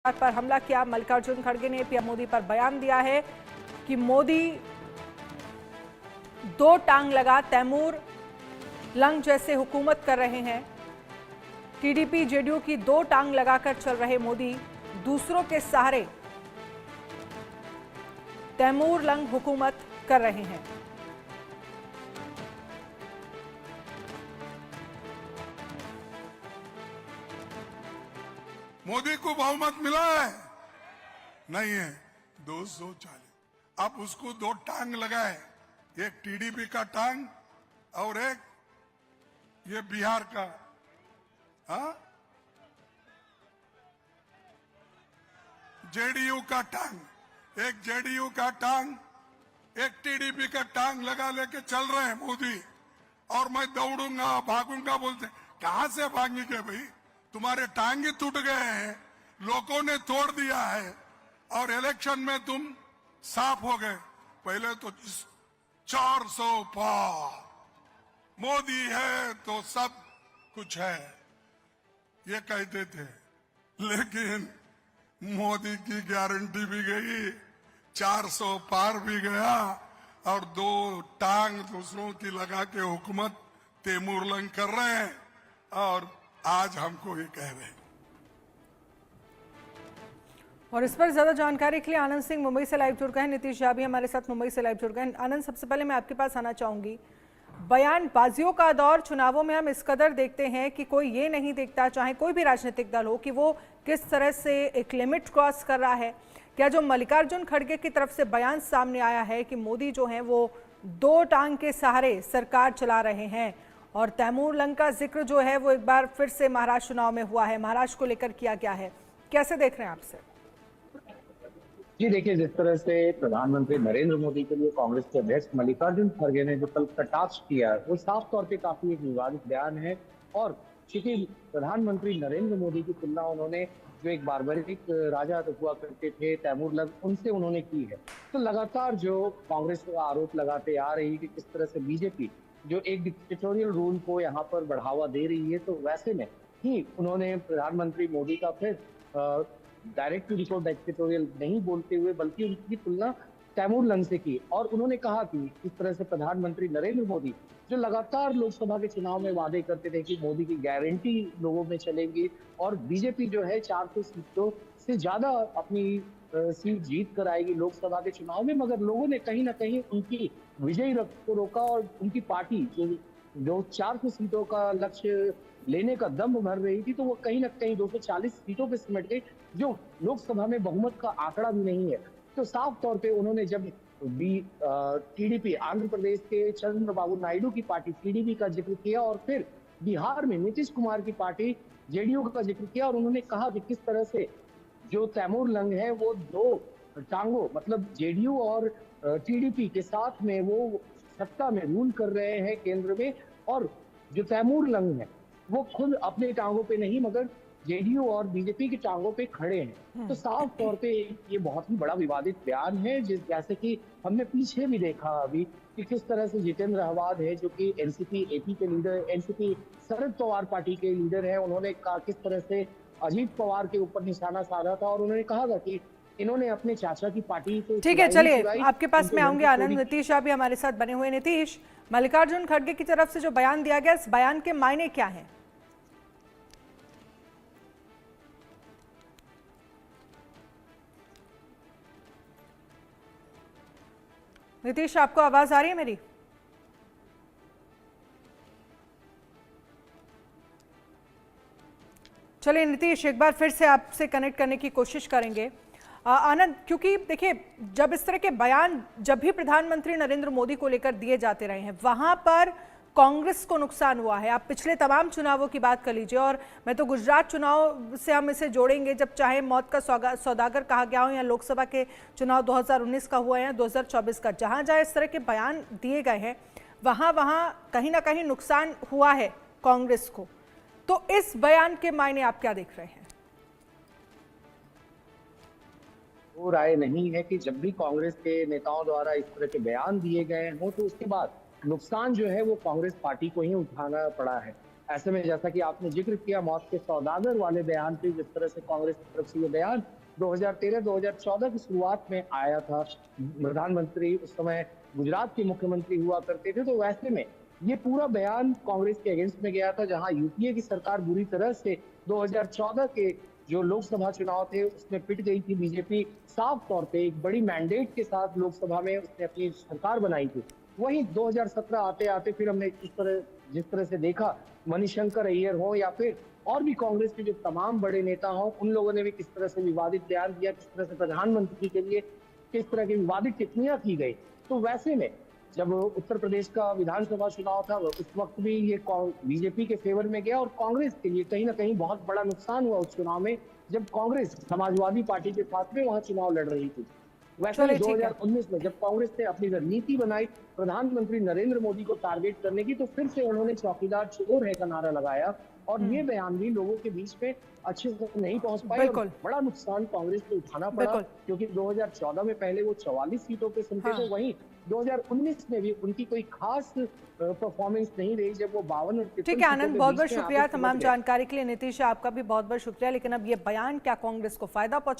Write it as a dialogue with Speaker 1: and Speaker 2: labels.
Speaker 1: पर हमला किया। मल्लिकार्जुन खड़गे ने पीएम मोदी पर बयान दिया है कि मोदी दो टांग लगा तैमूर लंग जैसे हुकूमत कर रहे हैं। टीडीपी जेडीयू की दो टांग लगाकर चल रहे मोदी दूसरों के सहारे तैमूर लंग हुकूमत कर रहे हैं।
Speaker 2: मोदी को बहुमत मिला है? नहीं है, 240। अब उसको दो टांग लगाए, एक टीडीपी का टांग और एक ये बिहार का। हाँ, जेडीयू का टांग, एक जेडीयू का टांग, एक टीडीपी का टांग लगा लेके चल रहे हैं मोदी। और मैं दौड़ूंगा भागूंगा बोलते, कहां से भागेंगे भाई? तुम्हारे टांग ही टूट गए हैं, लोगों ने तोड़ दिया है और इलेक्शन में तुम साफ हो गए। पहले तो 400 पार, मोदी है तो सब कुछ है, ये कहते थे। लेकिन मोदी की गारंटी भी गई, 400 पार भी गया और दो टांग दूसरों की लगा के हुकूमत तैमूर लंग कर रहे हैं और आज हमको ही कह रहे हैं।
Speaker 1: और इस पर ज्यादा जानकारी के लिए आनंद सिंह मुंबई से लाइव जुड़ गए हैं। नीतीश झा भी हमारे साथ मुंबई से लाइव जुड़ गए हैं। आनंद, सबसे पहले मैं आपके पास आना चाहूंगी। बयानबाजियों का दौर चुनावों में हम इस कदर देखते हैं कि कोई ये नहीं देखता, चाहे कोई भी राजनीतिक दल हो, कि वो किस तरह से एक लिमिट क्रॉस कर रहा है। क्या जो मल्लिकार्जुन खड़गे की तरफ से बयान सामने आया है कि मोदी जो है वो दो टांग के सहारे सरकार चला रहे हैं, और तैमूर लंग का जिक्र जो है वो एक बार फिर से महाराष्ट्र चुनाव में हुआ है, महाराष्ट्र को लेकर किया गया है, कैसे देख रहे हैं आपसे?
Speaker 3: जी देखिए, जिस तरह से प्रधानमंत्री नरेंद्र मोदी के लिए कांग्रेस के अध्यक्ष मल्लिकार्जुन खड़गे ने जो कल कटाक्ष किया, वो साफ तौर पे काफी एक विवादित बयान है। और चूंकि प्रधानमंत्री नरेंद्र मोदी की तुलना उन्होंने जो एक बारबरिक राजा हुआ करते थे तैमूर लंग, उनसे उन्होंने की है। तो लगातार जो कांग्रेस का आरोप लगाते आ रही है कि किस तरह से बीजेपी जो एक डिक्टेटोरियल रूल को यहाँ पर बढ़ावा दे रही है, तो वैसे में ही उन्होंने प्रधानमंत्री मोदी का फिर डायरेक्ट टू रिपोर्ट डिक्टेटोरियल नहीं बोलते हुए बल्कि उनकी तुलना तैमूर लंग से की। और उन्होंने कहा कि इस तरह से प्रधानमंत्री नरेंद्र मोदी जो लगातार लोकसभा के चुनाव में वादे करते थे कि मोदी की गारंटी लोगों में चलेंगी और बीजेपी जो है 400 सीटों से ज्यादा अपनी सीट जीत कर आएगी लोकसभा के चुनाव में, मगर लोगों ने कहीं ना कहीं उनकी विजयी रथ को रोका और उनकी पार्टी जो 400 सीटों का लक्ष्य लेने का दम भर रही थी, तो वो कहीं ना कहीं 240 सीटों पे सिमट गई, जो लोकसभा में बहुमत का आंकड़ा भी नहीं है। तो साफ तौर पे उन्होंने जब टीडीपी आंध्र प्रदेश के चंद्रबाबू नायडू की पार्टी टीडीपी का जिक्र किया और फिर बिहार में नीतीश कुमार की पार्टी जेडीयू का जिक्र किया, और उन्होंने कहा कि किस तरह से जो तैमूर लंग है वो दो टांगों मतलब जेडीयू और टीडीपी के साथ में वो सत्ता में रूल कर रहे हैं केंद्र में, और जो तैमूर लंग है वो खुद अपने टांगों पे नहीं मगर जेडीयू और बीजेपी की टांगों पे खड़े हैं। तो साफ तौर पे ये बहुत ही बड़ा विवादित बयान है, जैसे कि हमने पीछे भी देखा अभी कि किस तरह से जितेंद्र अहवाद है जो कि एनसीपी एपी के leader, NCP Sharad Pawar party के लीडर है, उन्होंने कहा किस तरह से अजीत पवार के ऊपर निशाना साधा था और उन्होंने कहा था कि इन्होंने अपने चाचा की पार्टी को।
Speaker 1: ठीक है, चलिए आपके पास मैं आऊंगी आनंद। नीतीश शाह भी हमारे साथ बने हुए। नीतीश, मल्लिकार्जुन खड़गे की तरफ से जो बयान दिया गया, इस बयान के मायने क्या हैं? नीतीश, आपको आवाज आ रही है मेरी? चलिए नीतीश, एक बार फिर से आपसे कनेक्ट करने की कोशिश करेंगे। आनंद, क्योंकि देखिए जब इस तरह के बयान जब भी प्रधानमंत्री नरेंद्र मोदी को लेकर दिए जाते रहे हैं, वहां पर कांग्रेस को नुकसान हुआ है। आप पिछले तमाम चुनावों की बात कर लीजिए, और मैं तो गुजरात चुनाव से हम इसे जोड़ेंगे, जब चाहे मौत का सौदागर कहा गया हो, या लोकसभा के चुनाव 2019 का हुआ है, 2024 का, जहां जहां इस तरह के बयान दिए गए हैं वहां वहां कहीं ना कहीं नुकसान हुआ है कांग्रेस को। तो इस बयान के मायने आप क्या देख रहे हैं?
Speaker 3: वो राय नहीं है कि जब भी कांग्रेस के नेताओं द्वारा इस तरह के बयान दिए गए हों तो उसके बाद नुकसान जो है वो कांग्रेस पार्टी को ही उठाना पड़ा है। ऐसे में जैसा कि आपने जिक्र किया मौत के सौदागर वाले बयान पे, जिस तरह से कांग्रेस की तरफ से ये बयान 2013-2014 की शुरुआत में आया था, प्रधानमंत्री उस समय गुजरात के मुख्यमंत्री हुआ करते थे, तो वैसे में ये पूरा बयान कांग्रेस के अगेंस्ट में गया था, जहां यूपीए की सरकार बुरी तरह से 2014 के जो लोकसभा चुनाव थे उसमें पिट गई थी। बीजेपी साफ तौर पे एक बड़ी मैंडेट के साथ लोकसभा में उसने अपनी सरकार बनाई थी। वहीं 2017 आते आते फिर हमने जिस तरह से देखा, मणिशंकर अय्यर हो या फिर और भी कांग्रेस के जो तमाम बड़े नेता हों, उन लोगों ने भी किस तरह से विवादित बयान दिया, किस तरह से प्रधानमंत्री के लिए किस तरह की विवादित टिप्पणियां की गई। तो वैसे में जब उत्तर प्रदेश का विधानसभा चुनाव था उस वक्त भी ये बीजेपी के फेवर में गया, और कांग्रेस के लिए कहीं ना कहीं बहुत बड़ा नुकसान हुआ उस चुनाव में, जब कांग्रेस समाजवादी पार्टी के साथ में वहां चुनाव लड़ रही थी। वैसे ही 2019 में जब कांग्रेस ने अपनी रणनीति बनाई प्रधानमंत्री नरेंद्र मोदी को टारगेट करने की, तो फिर से उन्होंने चौकीदार चोर है का नारा लगाया, और ये बयान भी लोगों के बीच में अच्छे से नहीं पहुंच पाए, और बड़ा नुकसान कांग्रेस को उठाना पड़ा, क्योंकि 2014 में पहले वो 44 सीटों पे सुनते थे, वहीं 2019 में भी उनकी कोई खास परफॉर्मेंस नहीं रही, जब वो 52 और
Speaker 1: ठीक है आनंद, बहुत बहुत शुक्रिया तमाम जानकारी के लिए। नीतीश, आपका भी बहुत बहुत शुक्रिया। लेकिन अब ये बयान क्या कांग्रेस को फायदा पहुंचा?